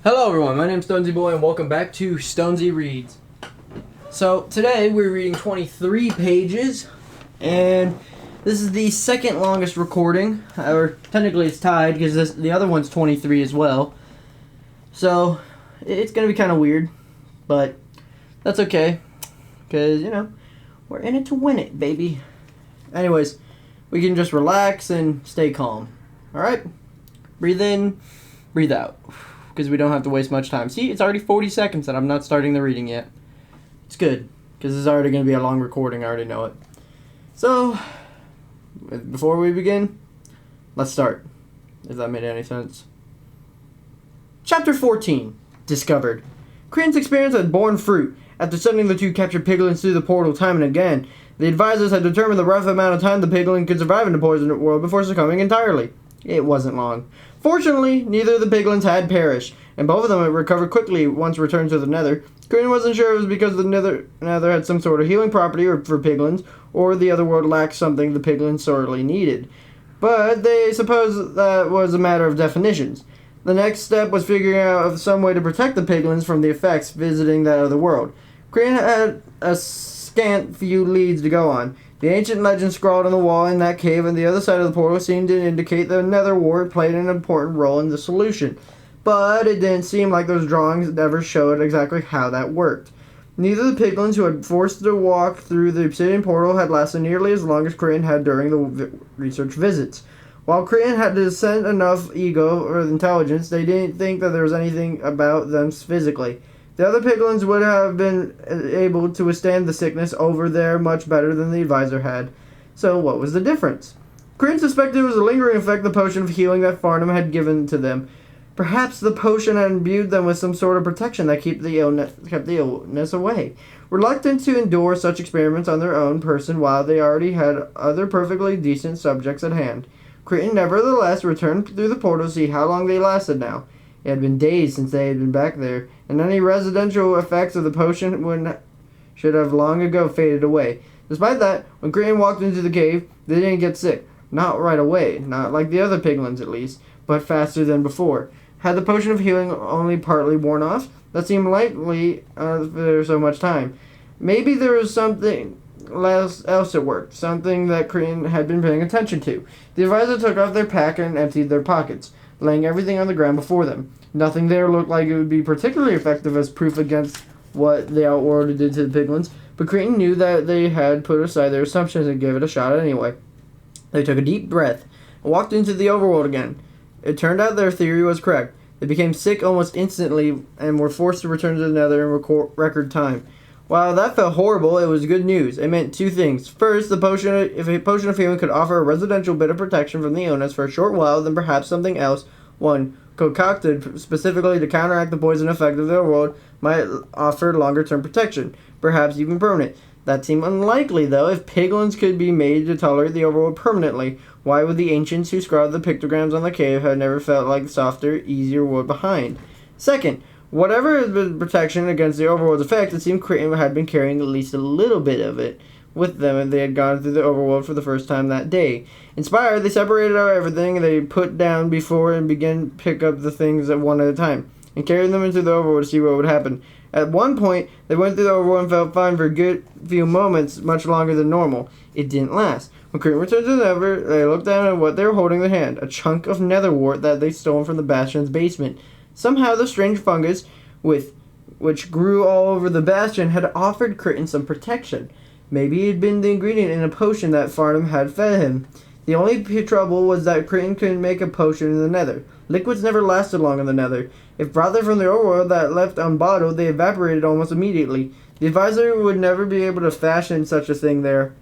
Hello everyone, my name's Stonesy Boy and welcome back to Stonesy Reads. So today we're reading 23 pages and this is the second longest recording, or technically it's tied because the other one's 23 as well. So it's going to be kind of weird, but that's okay because, we're in it to win it, baby. Anyways, we can just relax and stay calm. Alright? Breathe in, breathe out. Because we don't have to waste much time. See, it's already 40 seconds and I'm not starting the reading yet. It's good, because this is already going to be a long recording, I already know it. So, before we begin, let's start, if that made any sense. Chapter 14, Discovered. Creighton's experience had borne fruit. After sending the two captured piglins through the portal time and again, the advisors had determined the rough amount of time the piglin could survive in the poisoned world before succumbing entirely. It wasn't long. Fortunately, neither of the piglins had perished, and both of them had recovered quickly once returned to the Nether. Creighton wasn't sure it was because the Nether had some sort of healing property for piglins, or the other world lacked something the piglins sorely needed. But they supposed that was a matter of definitions. The next step was figuring out some way to protect the piglins from the effects visiting that other world. Creighton had a scant few leads to go on. The ancient legend scrawled on the wall in that cave on the other side of the portal seemed to indicate the Nether ward played an important role in the solution, but it didn't seem like those drawings ever showed exactly how that worked. Neither the piglins who had forced to walk through the obsidian portal had lasted nearly as long as Creighton had during the research visits. While Creighton had decent enough ego or intelligence, they didn't think that there was anything about them physically. The other piglins would have been able to withstand the sickness over there much better than the advisor had. So what was the difference? Creighton suspected it was a lingering effect of the potion of healing that Farnham had given to them. Perhaps the potion had imbued them with some sort of protection that kept the illness away. Reluctant to endure such experiments on their own person while they already had other perfectly decent subjects at hand, Creighton nevertheless returned through the portal to see how long they lasted now. It had been days since they had been back there, and any residential effects of the potion should have long ago faded away. Despite that, when Creighton walked into the cave, they didn't get sick. Not right away, not like the other piglins at least, but faster than before. Had the potion of healing only partly worn off? That seemed likely for so much time. Maybe there was something else at work, something that Creighton had been paying attention to. The advisor took off their pack and emptied their pockets, laying everything on the ground before them. Nothing there looked like it would be particularly effective as proof against what the Outworld did to the piglins, but Creighton knew that they had put aside their assumptions and gave it a shot anyway. They took a deep breath and walked into the overworld again. It turned out their theory was correct. They became sick almost instantly and were forced to return to the Nether in record time. While that felt horrible, it was good news. It meant two things. First, if a potion of healing could offer a residential bit of protection from the illness for a short while, then perhaps something else, one concocted specifically to counteract the poison effect of the world, might offer longer-term protection, perhaps even permanent. That seemed unlikely, though. If piglins could be made to tolerate the overworld permanently, why would the ancients who scrawled the pictograms on the cave have never felt like the softer, easier world behind? Second, whatever had been protection against the overworld's effect, it seemed Creighton had been carrying at least a little bit of it with them if they had gone through the overworld for the first time that day. Inspired, they separated out everything they put down before and began to pick up the things one at a time, and carried them into the overworld to see what would happen. At one point, they went through the overworld and felt fine for a good few moments, much longer than normal. It didn't last. When Creighton returned to the Nether, they looked down at what they were holding in their hand, a chunk of nether wart that they stolen from the Bastion's basement. Somehow the strange fungus, which grew all over the Bastion, had offered Creighton some protection. Maybe it had been the ingredient in a potion that Farnham had fed him. The only trouble was that Creighton couldn't make a potion in the Nether. Liquids never lasted long in the Nether. If brought there from the overworld that left unbottled, they evaporated almost immediately. The advisor would never be able to fashion such a thing there,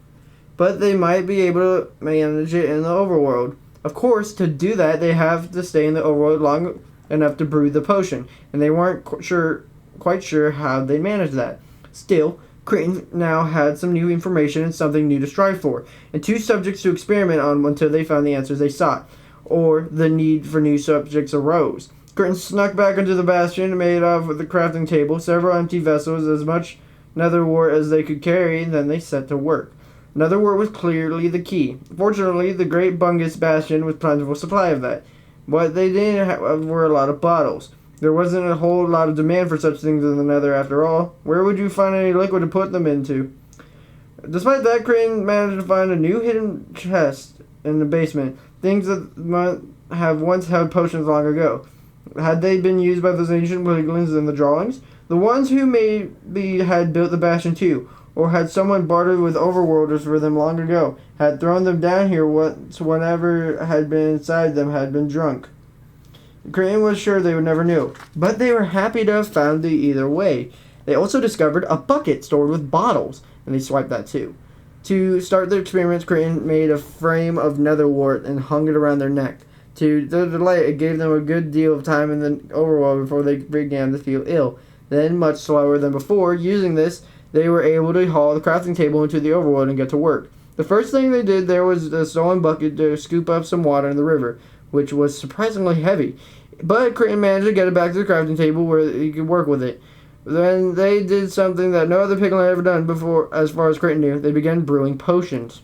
but they might be able to manage it in the overworld. Of course, to do that, they have to stay in the overworld long enough to brew the potion, and they weren't quite sure how they managed that. Still, Creighton now had some new information and something new to strive for, and two subjects to experiment on until they found the answers they sought, or the need for new subjects arose. Creighton snuck back into the Bastion and made off with the crafting table, several empty vessels, as much nether wart as they could carry, and then they set to work. Nether wart was clearly the key. Fortunately, the great Bungus Bastion was plentiful supply of that. What they didn't have were a lot of bottles. There wasn't a whole lot of demand for such things in the nether after all. Where would you find any liquid to put them into? Despite that, Crane managed to find a new hidden chest in the basement. Things that might have once held potions long ago. Had they been used by those ancient Piglins in the drawings? The ones who maybe had built the bastion too, or had someone bartered with overworlders for them long ago, had thrown them down here once whatever had been inside them had been drunk. Crane was sure they would never know, but they were happy to have found it either way. They also discovered a bucket stored with bottles, and they swiped that too. To start their experiments, Crane made a frame of netherwort and hung it around their neck. To their delight, it gave them a good deal of time in the overworld before they began to feel ill. Then, much slower than before, using this, they were able to haul the crafting table into the overworld and get to work. The first thing they did there was a stolen bucket to scoop up some water in the river, which was surprisingly heavy. But Crane managed to get it back to the crafting table where he could work with it. Then they did something that no other piglin had ever done before, as far as Crichton knew. They began brewing potions.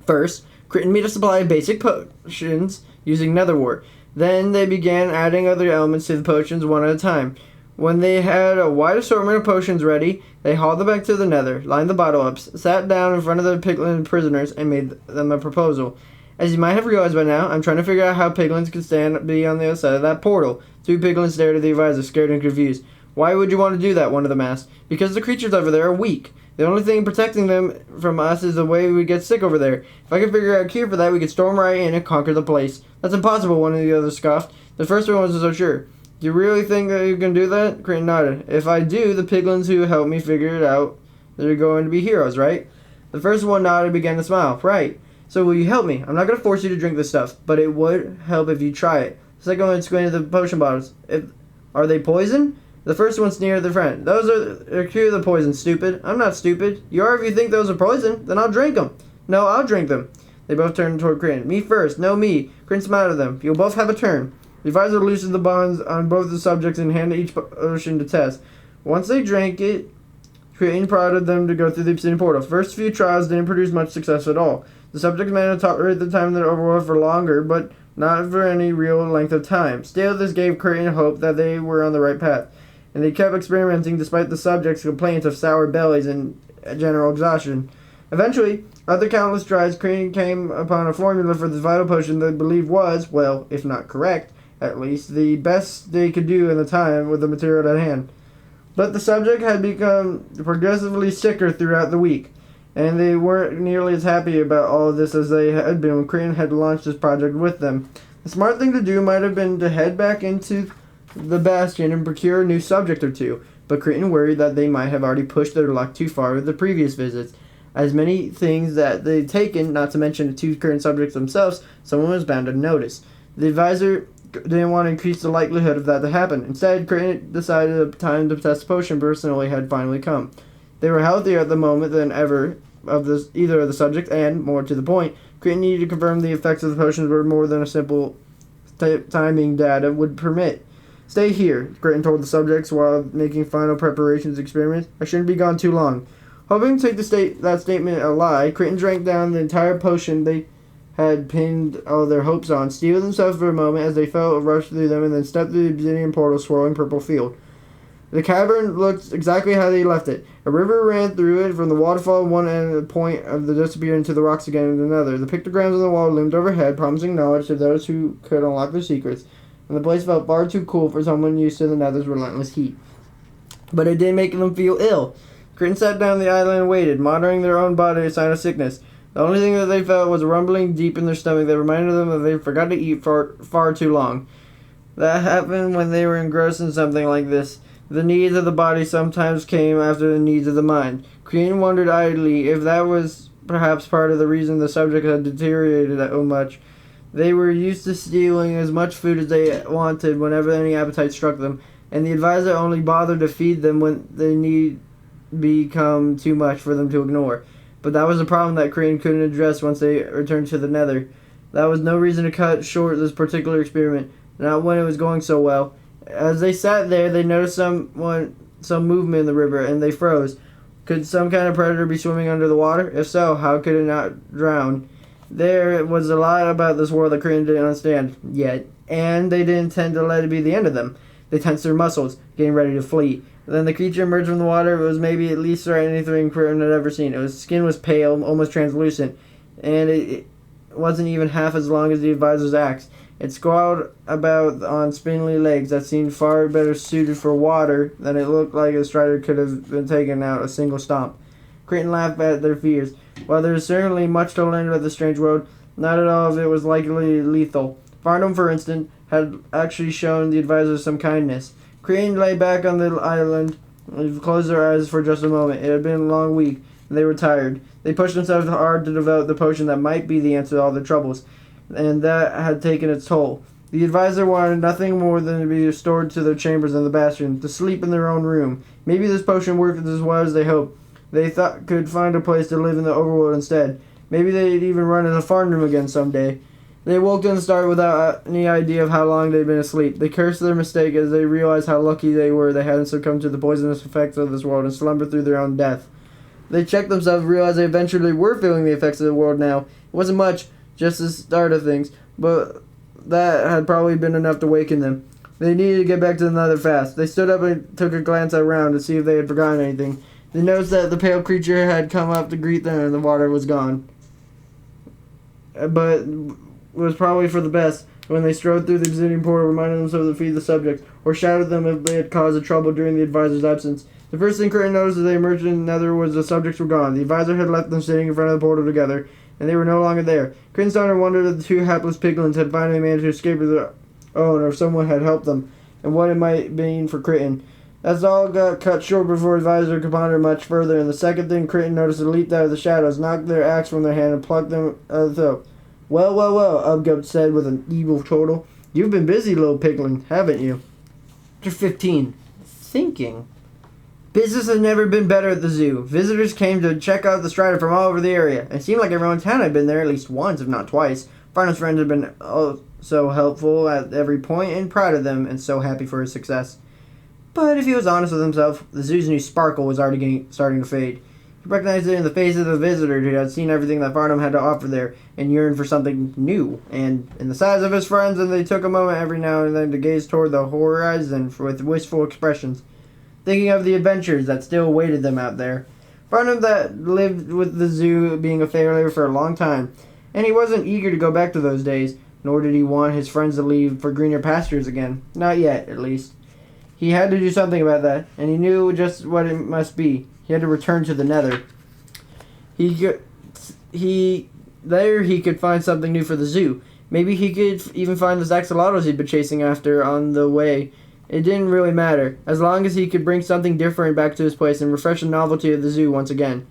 First, Crichton made a supply of basic potions using netherwort. Then they began adding other elements to the potions one at a time. When they had a wide assortment of potions ready, they hauled them back to the nether, lined the bottle up, sat down in front of the piglin prisoners, and made them a proposal. As you might have realized by now, I'm trying to figure out how piglins could be on the other side of that portal. Two piglins stared at the advisor, scared and confused. Why would you want to do that? One of them asked. Because the creatures over there are weak. The only thing protecting them from us is the way we get sick over there. If I could figure out a cure for that, we could storm right in and conquer the place. That's impossible, one of the others scoffed. The first one wasn't so sure. Do you really think that you can do that? Crane nodded. If I do, the piglins who helped me figure it out, they're going to be heroes, right? The first one nodded and began to smile. Right. So will you help me? I'm not going to force you to drink this stuff, but it would help if you try it. The second one explained to the potion bottles. Are they poison? The first one sneered at their friend. Those are cure the poison, stupid. I'm not stupid. You are if you think those are poison. Then I'll drink them. No, I'll drink them. They both turned toward Crane. Me first. No, me. Crane smiled at them. You'll both have a turn. The advisor loosened the bonds on both the subjects and handed each potion to test. Once they drank it, Crane prodded them to go through the obsidian portal. First few trials didn't produce much success at all. The subjects managed to tolerate the time in their overworld for longer, but not for any real length of time. Still, this gave Crane hope that they were on the right path, and they kept experimenting despite the subjects' complaints of sour bellies and general exhaustion. Eventually, after countless tries, Crane came upon a formula for this vital potion they believed was, well, if not correct, at least, the best they could do in the time with the material at hand. But the subject had become progressively sicker throughout the week, and they weren't nearly as happy about all of this as they had been when Crane had launched this project with them. The smart thing to do might have been to head back into the bastion and procure a new subject or two, but Crane worried that they might have already pushed their luck too far with the previous visits. As many things that they'd taken, not to mention the two current subjects themselves, someone was bound to notice. The advisor didn't want to increase the likelihood of that to happen. Instead, Crane decided the time to test the potion personally had finally come. They were healthier at the moment than ever of either of the subjects, and, more to the point, Crane needed to confirm the effects of the potions were more than a simple timing data would permit. Stay here, Crane told the subjects while making final preparations experiments. I shouldn't be gone too long. Hoping to take that statement a lie, Crane drank down the entire potion they had pinned all their hopes on, steeled themselves for a moment as they felt a rush through them, and then stepped through the obsidian portal swirling purple field. The cavern looked exactly how they left it. A river ran through it from the waterfall at one end and the point of the disappearing into the rocks again at another. The pictograms on the wall loomed overhead, promising knowledge to those who could unlock their secrets, and the place felt far too cool for someone used to the nether's relentless heat. But it didn't make them feel ill. Crane sat down on the island and waited, monitoring their own body a sign of sickness. The only thing that they felt was a rumbling deep in their stomach that reminded them that they forgot to eat for far too long. That happened when they were engrossed in something like this. The needs of the body sometimes came after the needs of the mind. Crane wondered idly if that was perhaps part of the reason the subject had deteriorated so much. They were used to stealing as much food as they wanted whenever any appetite struck them, and the advisor only bothered to feed them when they need become too much for them to ignore. But that was a problem that Crane couldn't address once they returned to the nether. That was no reason to cut short this particular experiment, not when it was going so well. As they sat there, they noticed some movement in the river, and they froze. Could some kind of predator be swimming under the water? If so, how could it not drown? There was a lot about this world that Crane didn't understand yet, and they didn't intend to let it be the end of them. They tensed their muscles, getting ready to flee. Then the creature emerged from the water. It was maybe at least anything Crichton had ever seen. Its skin was pale, almost translucent, and it wasn't even half as long as the advisor's axe. It squalled about on spindly legs that seemed far better suited for water than it looked like a strider could have been taken out a single stomp. Crichton laughed at their fears. While there is certainly much to learn about the strange world, not at all of it was likely lethal. Farnham, for instance, had actually shown the advisor some kindness. Crichton lay back on the island and closed their eyes for just a moment. It had been a long week, and they were tired. They pushed themselves hard to develop the potion that might be the answer to all their troubles, and that had taken its toll. The advisor wanted nothing more than to be restored to their chambers in the bastion, to sleep in their own room. Maybe this potion worked as well as they hoped. They thought could find a place to live in the overworld instead. Maybe they'd even run into Farnham again someday. They woke in the start without any idea of how long they'd been asleep. They cursed their mistake as they realized how lucky they were they hadn't succumbed to the poisonous effects of this world and slumbered through their own death. They checked themselves and realized they eventually were feeling the effects of the world now. It wasn't much, just the start of things, but that had probably been enough to waken them. They needed to get back to the nether fast. They stood up and took a glance around to see if they had forgotten anything. They noticed that the pale creature had come up to greet them and the water was gone. But it was probably for the best. When they strode through the visiting portal, reminded themselves to feed the subjects, or shouted them if they had caused a trouble during the advisor's absence. The first thing Crichton noticed as they emerged in the nether was the subjects were gone. The advisor had left them sitting in front of the portal together, and they were no longer there. Crichton started to wonder if the two hapless piglins had finally managed to escape of their own, or if someone had helped them, and what it might mean for Crichton. That's all got cut short before advisor could ponder much further, and the second thing Crichton noticed had leaped out of the shadows, knocked their axe from their hand, and plucked them out of the throat. Well, Ubgub said with an evil chortle. You've been busy, little piglin, haven't you? Chapter 15. Thinking. Business had never been better at the zoo. Visitors came to check out the strider from all over the area. It seemed like everyone in town had been there at least once, if not twice. Farnham's friends had been so helpful at every point and proud of them and so happy for his success. But if he was honest with himself, the zoo's new sparkle was already starting to fade. He recognized it in the face of the visitor who had seen everything that Farnham had to offer there and yearned for something new, and in the size of his friends, and they took a moment every now and then to gaze toward the horizon with wistful expressions, thinking of the adventures that still awaited them out there. Farnham that lived with the zoo being a failure for a long time, and he wasn't eager to go back to those days, nor did he want his friends to leave for greener pastures again. Not yet, at least. He had to do something about that, and he knew just what it must be. He had to return to the nether. He could find something new for the zoo. Maybe he could even find the axolotls he'd been chasing after on the way. It didn't really matter, as long as he could bring something different back to his place and refresh the novelty of the zoo once again.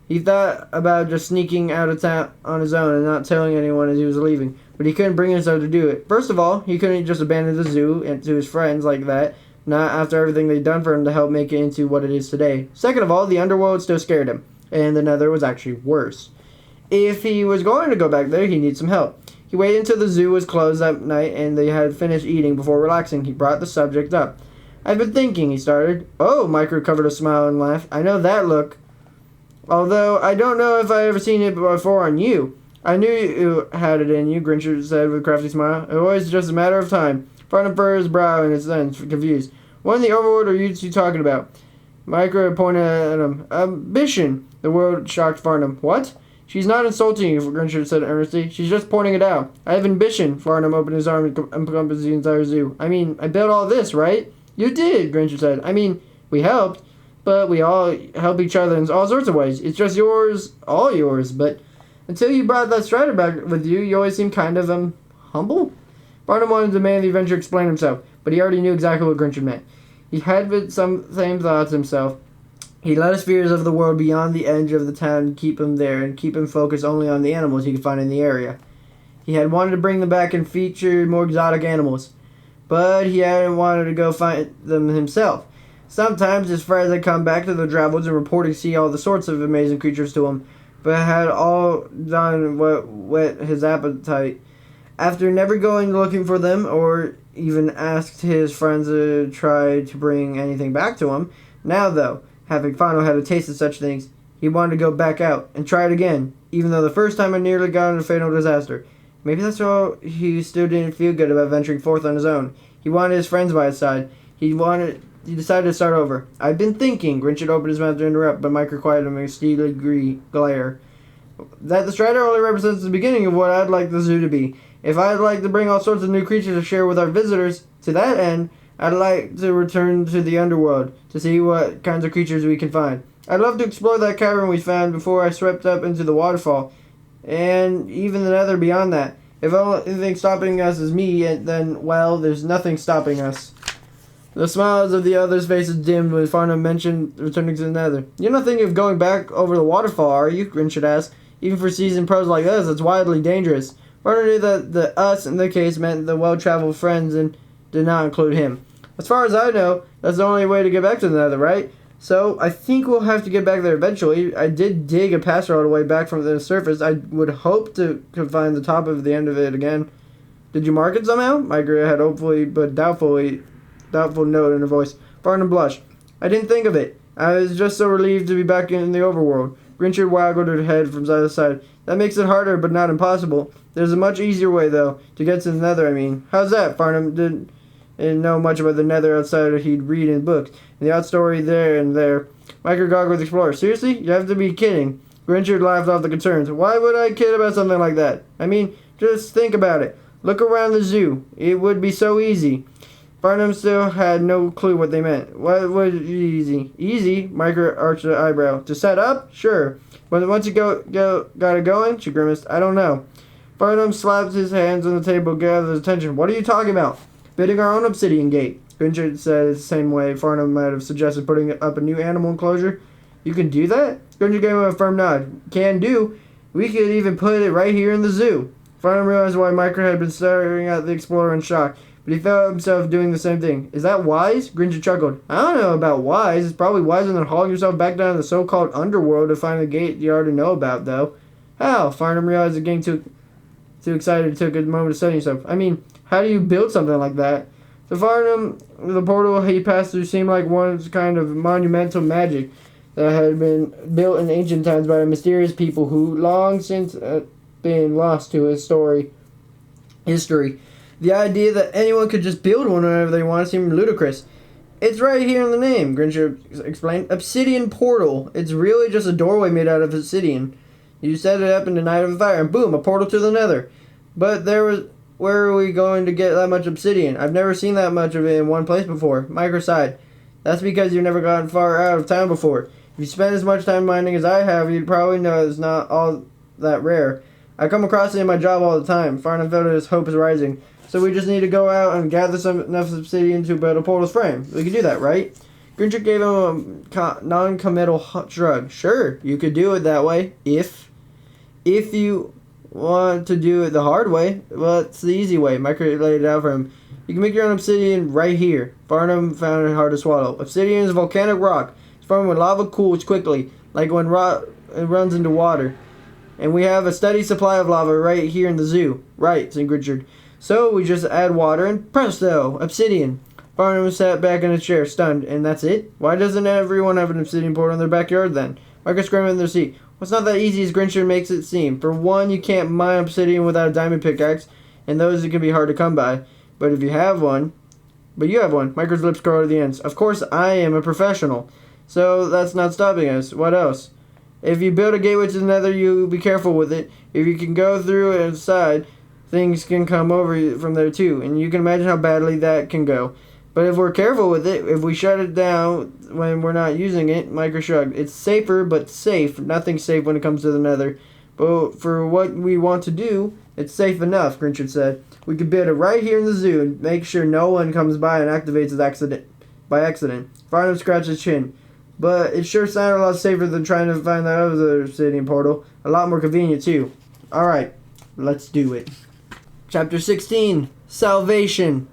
He thought about just sneaking out of town on his own and not telling anyone as he was leaving, but he couldn't bring himself to do it. First of all, he couldn't just abandon the zoo and to his friends like that, not after everything they'd done for him to help make it into what it is today. Second of all, the underworld still scared him, and the nether was actually worse. If he was going to go back there, he needed some help. He waited until the zoo was closed that night and they had finished eating before relaxing. He brought the subject up. I've been thinking, he started. Oh, Mike recovered a smile and laughed. I know that look. Although, I don't know if I ever seen it before on you. I knew you had it in you, Grinch said with a crafty smile. It was just a matter of time. Farnham furrowed his brow in his sense, confused. What in the overworld are you two talking about? Micro pointed at him. Ambition. The word shocked Farnham. What? She's not insulting you, Grinch said earnestly. She's just pointing it out. I have ambition. Farnham opened his arm and encompassed the entire zoo. I mean, I built all this, right? You did, Grinch said. I mean, we helped, but we all help each other in all sorts of ways. It's just yours, all yours, but until you brought that strider back with you, you always seemed kind of, humble? Farnham wanted the man of the adventure to explain himself, but he already knew exactly what Grinch meant. He had some same thoughts himself. He let his fears of the world beyond the edge of the town keep him there and keep him focused only on the animals he could find in the area. He had wanted to bring them back and feature more exotic animals, but he hadn't wanted to go find them himself. Sometimes his friends had come back to the Dravels and reported to see all the sorts of amazing creatures to him, but had all done what whet his appetite. After never going looking for them, or even asked his friends to try to bring anything back to him, now though, having finally had a taste of such things, he wanted to go back out and try it again, even though the first time had nearly gone into fatal disaster. Maybe that's why he still didn't feel good about venturing forth on his own. He wanted his friends by his side. He decided to start over. I've been thinking. Grinch had opened his mouth to interrupt, but Mike required him a steely glare. That the Strider only represents the beginning of what I'd like the zoo to be. If I'd like to bring all sorts of new creatures to share with our visitors, to that end, I'd like to return to the underworld to see what kinds of creatures we can find. I'd love to explore that cavern we found before I swept up into the waterfall, and even the nether beyond that. If anything stopping us is me, then, well, there's nothing stopping us. The smiles of the others' faces dimmed when Farnham mentioned returning to the nether. You're not thinking of going back over the waterfall, are you? Grinch had asked. Even for seasoned pros like us, it's wildly dangerous. Farnham knew that the us in the case meant the well-traveled friends and did not include him. As far as I know, that's the only way to get back to the nether, right? So, I think we'll have to get back there eventually. I did dig a pass all the way back from the surface. I would hope to find the top of the end of it again. Did you mark it somehow? Micah had hopefully, but doubtful note in her voice. Farnham blushed. I didn't think of it. I was just so relieved to be back in the overworld. Grinchard waggled her head from side to side. That makes it harder, but not impossible. There's a much easier way, though, to get to the nether, I mean. How's that? Farnham didn't know much about the nether outside of he'd read in books. And the odd story there and there. Micah goggled with the explorer. Seriously? You have to be kidding. Grinchard laughed off the concerns. Why would I kid about something like that? I mean, just think about it. Look around the zoo. It would be so easy. Farnham still had no clue what they meant. What was easy? Easy? Micah arched an eyebrow. To set up? Sure. But once you got it going? She grimaced. I don't know. Farnham slapped his hands on the table, gathered his attention. What are you talking about? Building our own obsidian gate. Grinchard said the same way Farnham might have suggested putting up a new animal enclosure. You can do that? Grinchard gave him a firm nod. Can do. We could even put it right here in the zoo. Farnham realized why Micah had been staring at the explorer in shock. But he felt himself doing the same thing. Is that wise? Grinchard chuckled. I don't know about wise. It's probably wiser than hauling yourself back down to the so-called underworld to find the gate you already know about, though. How? Farnham realized the getting too excited took a moment to study himself. I mean, how do you build something like that? To Farnham, the portal he passed through seemed like one kind of monumental magic that had been built in ancient times by mysterious people who long since been lost to history. The idea that anyone could just build one whenever they want seemed ludicrous. It's right here in the name, Grinchard explained. Obsidian portal. It's really just a doorway made out of obsidian. You set it up in the night of the fire, and boom, a portal to the nether. But where are we going to get that much obsidian? I've never seen that much of it in one place before. Micah sighed. That's because you've never gone far out of town before. If you spend as much time mining as I have, you'd probably know it's not all that rare. I come across it in my job all the time. Farnham felt his hope is rising. So we just need to go out and gather enough obsidian to build a portal's frame. We can do that, right? Grinchard gave him a non-committal shrug. Sure, you could do it that way. If you want to do it the hard way, well, it's the easy way. Micah laid it out for him. You can make your own obsidian right here. Farnham found it hard to swallow. Obsidian is a volcanic rock. It's formed when lava cools quickly, like when it runs into water. And we have a steady supply of lava right here in the zoo. Right, said Grinchard. So we just add water and presto, obsidian. Farnham sat back in his chair, stunned. And that's it? Why doesn't everyone have an obsidian portal in their backyard then? Micah screamed in their seat. Well, it's not that easy as Grinchard makes it seem. For one, you can't mine obsidian without a diamond pickaxe, and those it can be hard to come by. But if you have one... But you have one. Micah's lips curled at the ends. Of course, I am a professional. So that's not stopping us. What else? If you build a gateway to the nether, you be careful with it. If you can go through it inside, things can come over from there too. And you can imagine how badly that can go. But if we're careful with it, if we shut it down when we're not using it, Micah shrugged. It's safer, but safe. Nothing's safe when it comes to the nether. But for what we want to do, it's safe enough, Grinchard said. We could build it right here in the zoo and make sure no one comes by and activates it by accident. Farnham scratched his chin. But it sure sounded a lot safer than trying to find that other obsidian portal. A lot more convenient, too. Alright, let's do it. Chapter 16, Salvation.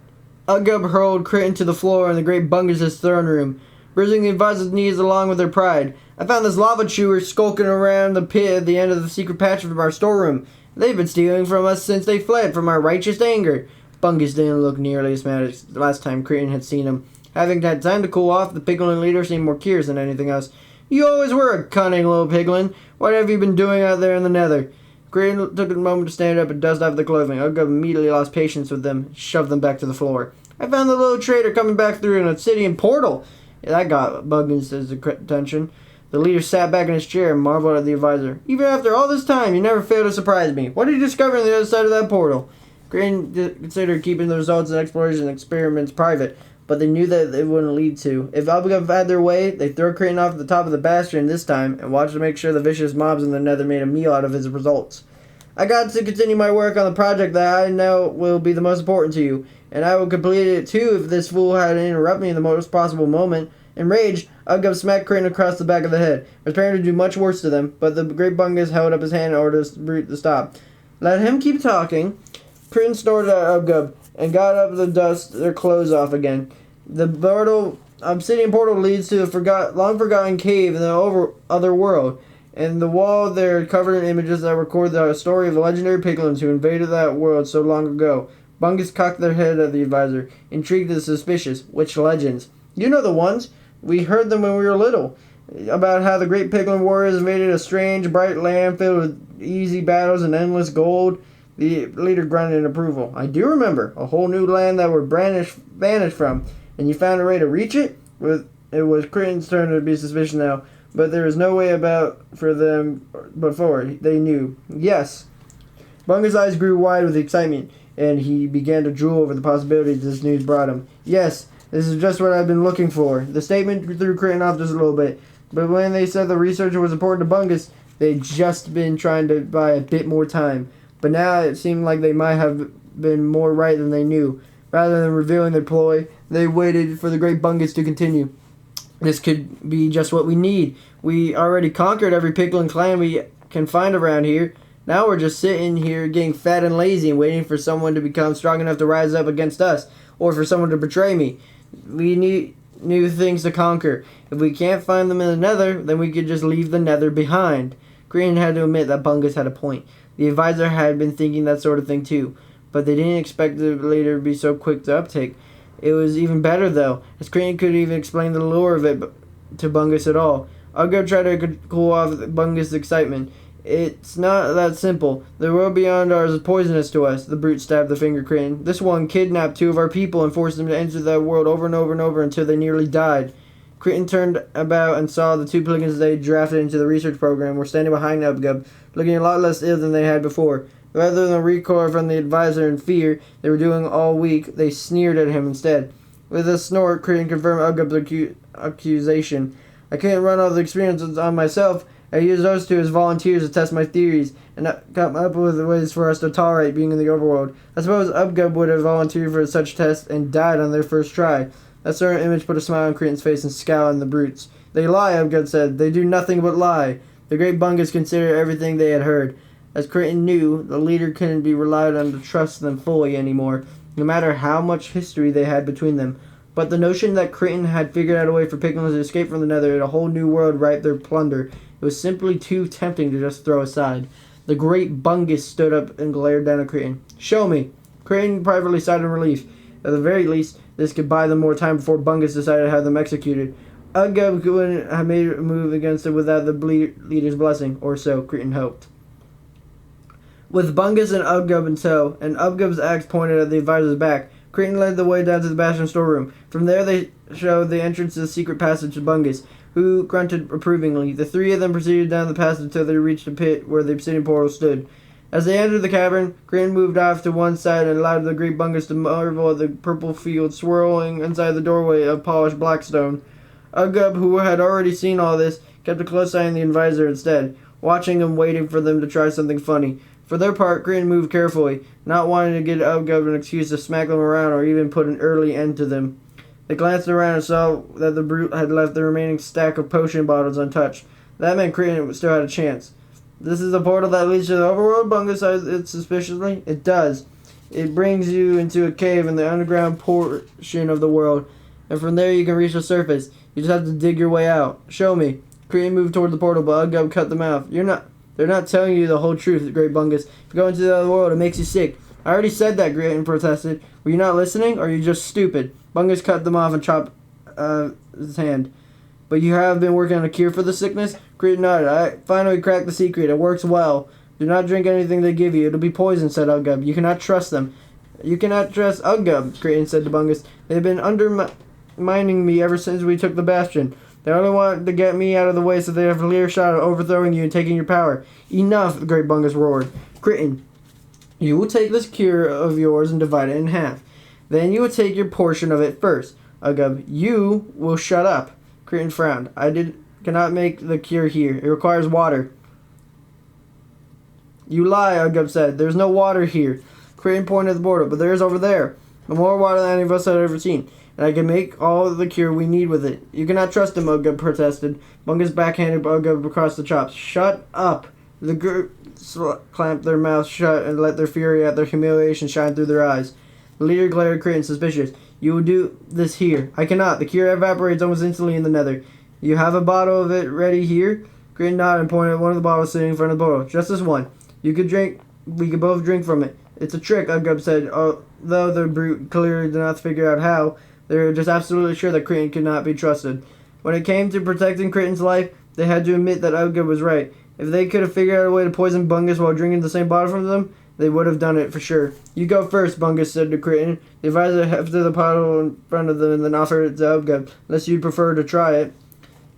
Ugub hurled Crit to the floor in the great Bungus' throne room, bruising the advisor's knees along with their pride. I found this lava chewer skulking around the pit at the end of the secret passage of our storeroom. They've been stealing from us since they fled from our righteous anger. Bungus didn't look nearly as mad as the last time Crichton had seen him. Having had time to cool off, the Piglin leader seemed more curious than anything else. You always were a cunning little Piglin. What have you been doing out there in the nether? Crichton took a moment to stand up and dust off the clothing. Ugub immediately lost patience with them and shoved them back to the floor. I found the little traitor coming back through an obsidian portal. Yeah, that got Buggins' attention. The leader sat back in his chair and marveled at the advisor. Even after all this time, you never failed to surprise me. What did you discover on the other side of that portal? Crane considered keeping the results of exploration experiments private, but they knew that it wouldn't lead to. If Albigov had their way, they'd throw Crane off the top of the bastion this time and watch to make sure the vicious mobs in the nether made a meal out of his results. I got to continue my work on the project that I know will be the most important to you, and I would complete it too if this fool hadn't interrupted me in the most possible moment. Enraged, Albigov smacked Crane across the back of the head, preparing to do much worse to them, but the great Bungus held up his hand in order to stop. Let him keep talking. Crane snorted at Albigov and got up to dust their clothes off again. The obsidian portal leads to a long-forgotten cave in the other world, and the wall there covered in images that record the story of the legendary Piglins who invaded that world so long ago. Bungus cocked their head at the advisor, intrigued and suspicious. Which legends? You know the ones. We heard them when we were little. About how the great Piglin warriors invaded a strange, bright land filled with easy battles and endless gold. The leader grunted in approval. I do remember. A whole new land that we're banished from. And you found a way to reach it? It was Critten's turn to be suspicious now. But there was no way about for them before. They knew. Yes. Bunga's eyes grew wide with excitement, and he began to drool over the possibilities this news brought him. Yes, this is just what I've been looking for. The statement threw Critten off just a little bit. But when they said the researcher was important to Bungus, they'd just been trying to buy a bit more time. But now it seemed like they might have been more right than they knew. Rather than revealing their ploy, they waited for the great Bungus to continue. This could be just what we need. We already conquered every Piglin clan we can find around here. Now we're just sitting here getting fat and lazy and waiting for someone to become strong enough to rise up against us, or for someone to betray me. We need new things to conquer. If we can't find them in the nether, then we could just leave the nether behind. Green had to admit that Bungus had a point. The advisor had been thinking that sort of thing too, but they didn't expect the leader to be so quick to uptake. It was even better, though, as Crane could even explain the lure of it to Bungus at all. Uggo tried to cool off Bungus' excitement. It's not that simple. The world beyond ours is poisonous to us, the brute stabbed the finger Crane. This one kidnapped 2 of our people and forced them to enter that world over and over and over until they nearly died. Critten turned about and saw the 2 Piglins they drafted into the research program were standing behind Ubgub, looking a lot less ill than they had before. Rather than recoil from the advisor in fear they were doing all week, they sneered at him instead. With a snort, Critten confirmed Ubgub's accusation. I couldn't run all the experiences on myself. I used those 2 as volunteers to test my theories, and come up with ways for us to tolerate being in the overworld. I suppose Ubgub would have volunteered for such tests and died on their first try. That certain image put a smile on Critten's face and scowled at the brutes. They lie, Ubgub said. They do nothing but lie. The great Bungus considered everything they had heard. As Critten knew, the leader couldn't be relied on to trust them fully anymore, no matter how much history they had between them. But the notion that Critten had figured out a way for Piglins to escape from the nether in a whole new world ripe their plunder, it was simply too tempting to just throw aside. The great Bungus stood up and glared down at Critten. Show me. Critten privately sighed in relief. At the very least, this could buy them more time before Bungus decided to have them executed. Uggo couldn't have made a move against it without the leader's blessing, or so Critten hoped. With Bungus and Ubgub in tow, and Ubgub's axe pointed at the advisor's back, Critten led the way down to the bastion storeroom. From there they showed the entrance to the secret passage to Bungus, who grunted approvingly. The 3 of them proceeded down the passage until they reached the pit where the obsidian portal stood. As they entered the cavern, Critten moved off to one side and allowed the great Bungus to marvel at the purple field swirling inside the doorway of polished black stone. Ubgub, who had already seen all this, kept a close eye on the advisor instead, watching and waiting for them to try something funny. For their part, Critten moved carefully, not wanting to give Ubgub an excuse to smack them around or even put an early end to them. They glanced around and saw that the brute had left the remaining stack of potion bottles untouched. That meant Critten still had a chance. This is the portal that leads to the overworld, Bungus said suspiciously. It does. It brings you into a cave in the underground portion of the world, and from there you can reach the surface. You just have to dig your way out. Show me. Critten moved toward the portal, but Ubgub cut them off. They're not telling you the whole truth, great Bungus. If you go into the other world, it makes you sick. I already said that, Critten protested. Were you not listening, or are you just stupid? Bungus cut them off and chopped his hand. But you have been working on a cure for the sickness? Critten nodded. I finally cracked the secret. It works well. Do not drink anything they give you. It'll be poison, said Ubgub. You cannot trust them. You cannot trust Ugga, Crichton said to Bungus. They've been undermining me ever since we took the Bastion. They only want to get me out of the way so they have a clear shot at overthrowing you and taking your power. Enough, the great Bungus roared. Crichton, you will take this cure of yours and divide it in half. Then you will take your portion of it first. Ugga, you will shut up. Crichton frowned. Cannot make the cure here. It requires water. You lie, Ugga said. There's no water here. Crichton pointed at the portal, but there is over there. More water than any of us had ever seen. And I can make all the cure we need with it. You cannot trust him, Ugga protested. Bungus backhanded Ugga across the chops. Shut up. The group clamped their mouths shut and let their fury at their humiliation shine through their eyes. The leader glared at Crichton, suspicious. You will do this here. I cannot. The cure evaporates almost instantly in the nether. You have a bottle of it ready here? Crichton nodded and pointed at one of the bottles sitting in front of the portal. Just this one. You could drink. We could both drink from it. It's a trick, Ugga said, although the brute clearly did not figure out how. They were just absolutely sure that Crichton could not be trusted. When it came to protecting Crichton's life, they had to admit that Ugga was right. If they could have figured out a way to poison Bungus while drinking the same bottle from them, they would have done it for sure. You go first, Bungus said to Crichton. The advisor hefted the bottle in front of them and then offered it to Ugga, unless you'd prefer to try it.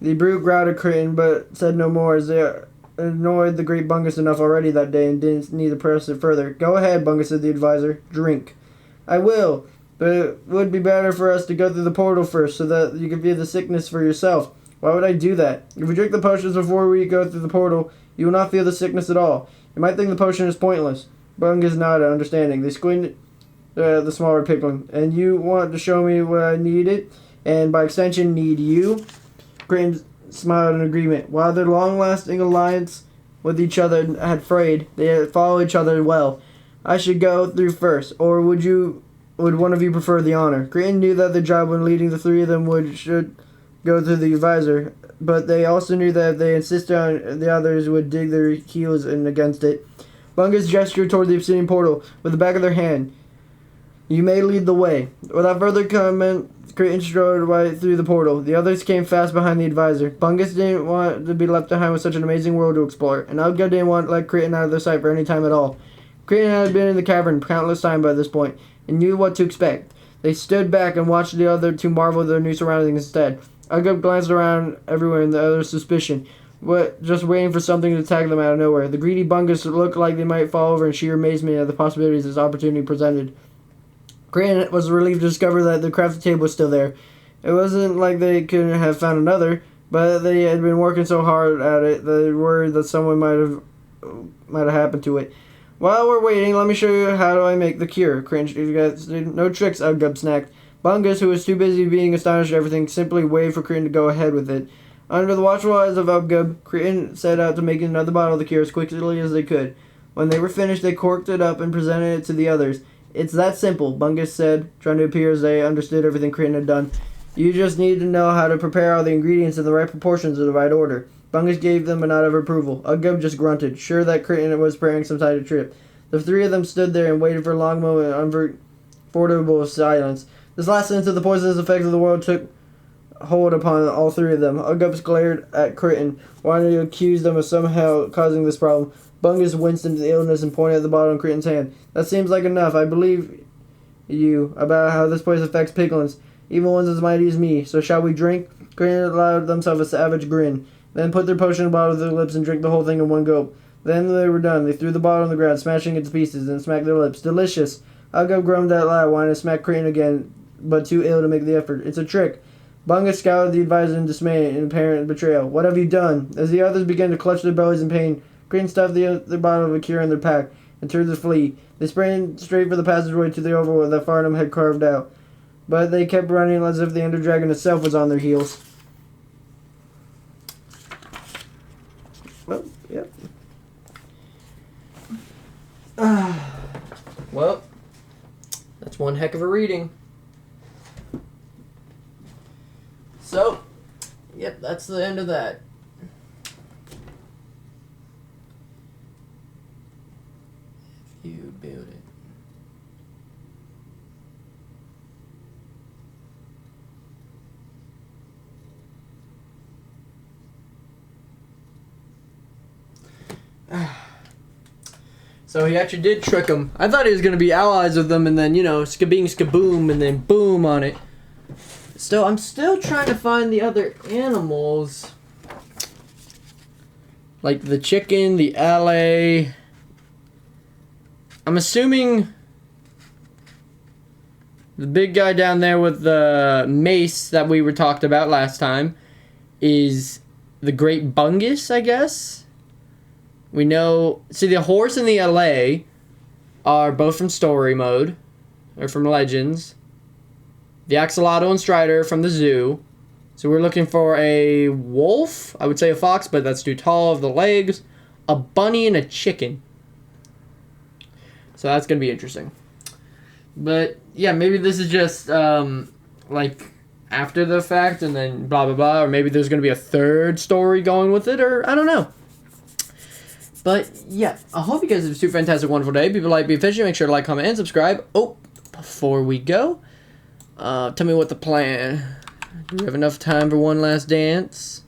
The brute growled at Crichton, but said no more, as they annoyed the great Bungus enough already that day and didn't need to press it further. Go ahead, Bungus said the advisor. Drink. I will, but it would be better for us to go through the portal first so that you can feel the sickness for yourself. Why would I do that? If we drink the potions before we go through the portal, you will not feel the sickness at all. You might think the potion is pointless. Bungus nodded, understanding. They squinted the smaller Piglin. And you want to show me what I needed, and by extension need you? Crichton smiled in agreement. While their long-lasting alliance with each other had frayed, they had followed each other well. I should go through first, or would one of you prefer the honor? Crichton knew that the job when leading the three of them should go through the advisor, but they also knew that if they insisted on the others would dig their heels in against it. Bungus gestured toward the obsidian portal with the back of their hand. You may lead the way. Without further comment, Crichton strode right through the portal. The others came fast behind the advisor. Bungus didn't want to be left behind with such an amazing world to explore, and Ugga didn't want to let Crichton out of their sight for any time at all. Crichton had been in the cavern countless times by this point, and knew what to expect. They stood back and watched the other two marvel at their new surroundings instead. Ugga glanced around everywhere in the other's suspicion, just waiting for something to attack them out of nowhere. The greedy Bungus looked like they might fall over in sheer amazement at the possibilities this opportunity presented. Crichton was relieved to discover that the crafting table was still there. It wasn't like they couldn't have found another, but they had been working so hard at it that they were worried that someone might have happened to it. While we're waiting, let me show you how I make the cure. Crichton, no tricks, Ugga snapped. Bungus, who was too busy being astonished at everything, simply waved for Crichton to go ahead with it. Under the watchful eyes of Ugga, Crichton set out to make another bottle of the cure as quickly as they could. When they were finished, they corked it up and presented it to the others. It's that simple, Bungus said, trying to appear as they understood everything Crichton had done. You just need to know how to prepare all the ingredients in the right proportions in the right order. Bungus gave them a nod of approval. Ugga just grunted, sure that Crichton was preparing some type of trip. The three of them stood there and waited for a long moment of unforgettable silence. This last sense of the poisonous effects of the world took hold upon all three of them. Ugga glared at Crichton, wanting to accuse them of somehow causing this problem. Bungus winced into the illness and pointed at the bottle in Crichton's hand. That seems like enough. I believe you about how this place affects Piglins, even ones as mighty as me. So shall we drink? Crichton allowed themselves a savage grin, then put their potion bottle to their lips and drank the whole thing in one gulp. Then they were done. They threw the bottle on the ground, smashing it to pieces, and smacked their lips. Delicious! Ugga groaned out loud, wanting to smack Crichton again, but too ill to make the effort. It's a trick. Bungus scowled at the advisor in dismay and apparent betrayal. What have you done? As the others began to clutch their bellies in pain, Crichton stuffed the other bottle of a cure in their pack and turned to flee. They sprang straight for the passageway to the overworld that Farnham had carved out. But they kept running as if the Ender Dragon itself was on their heels. Well, yep. Well, that's one heck of a reading. So, yep, that's the end of that. If you build it. So he actually did trick them. I thought he was going to be allies with them and then, you know, skabing skaboom and then boom on it. Still, I'm still trying to find the other animals. Like the chicken, the LA. I'm assuming the big guy down there with the mace that we were talked about last time is the Great Bungus, I guess. We know... See, the horse and the LA are both from story mode. Or from Legends. The axolotl and strider from the zoo. So we're looking for a wolf. I would say a fox, but that's too tall of the legs. A bunny and a chicken. So that's going to be interesting. But, yeah, maybe this is just, like, after the fact and then blah, blah, blah. Or maybe there's going to be a third story going with it. Or, I don't know. But, yeah, I hope you guys have a super fantastic, wonderful day. People like, be efficient. Make sure to like, comment, and subscribe. Oh, before we go, tell me what the plan. Do we have enough time for one last dance?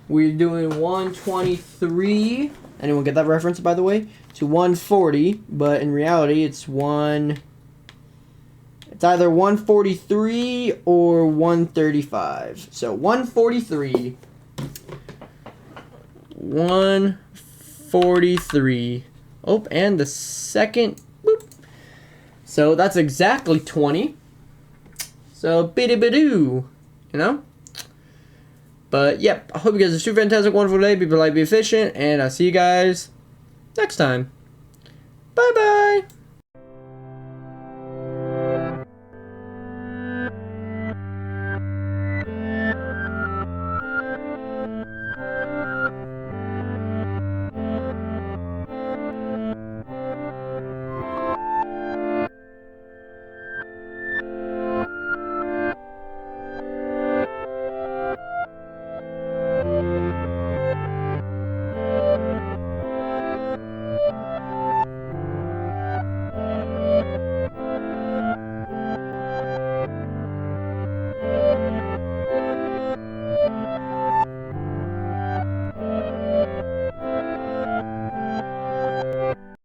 We're doing 123. Anyone get that reference, by the way? To 140, but in reality, it's either 143 or 135. So, 143. 143. Oh, and the second. Boop. So that's exactly 20. So biddy-bidoo, you know? But yep, I hope you guys have a super fantastic, wonderful day. Be polite, be efficient, and I'll see you guys next time. Bye-bye.